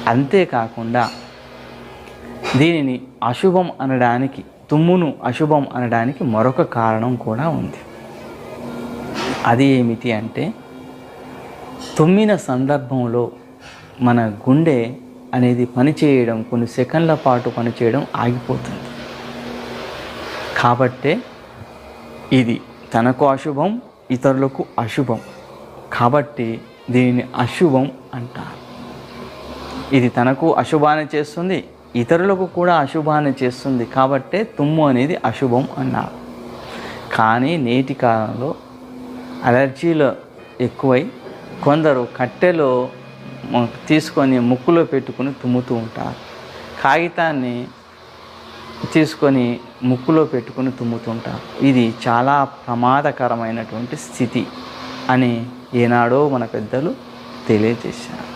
అంతేకాకుండా దీనిని అశుభం అనడానికి, తుమ్మును అశుభం అనడానికి మరొక కారణం కూడా ఉంది. అది ఏమిటి అంటే, తుమ్మిన సందర్భంలో మన గుండె అనేది పనిచేయడం, కొన్ని సెకండ్ల పాటు పనిచేయడం ఆగిపోతుంది. కాబట్టే ఇది తనకు అశుభం, ఇతరులకు అశుభం. కాబట్టి దీనిని అశుభం అంటారు. ఇది తనకు అశుభాన్ని చేస్తుంది, ఇతరులకు కూడా అశుభాన్ని చేస్తుంది. కాబట్టే తుమ్ము అనేది అశుభం అన్నారు. కానీ నేటి కాలంలో అలర్జీలు ఎక్కువై కొందరు కట్టెలో తీసుకొని ముక్కులో పెట్టుకొని తుమ్ముతూ ఉంటారు. కాగితాన్ని తీసుకొని ముక్కులో పెట్టుకొని తుమ్ముతుంటారు. ఇది చాలా ప్రమాదకరమైనటువంటి స్థితి అని ఏనాడో మన పెద్దలు తెలియజేశారు.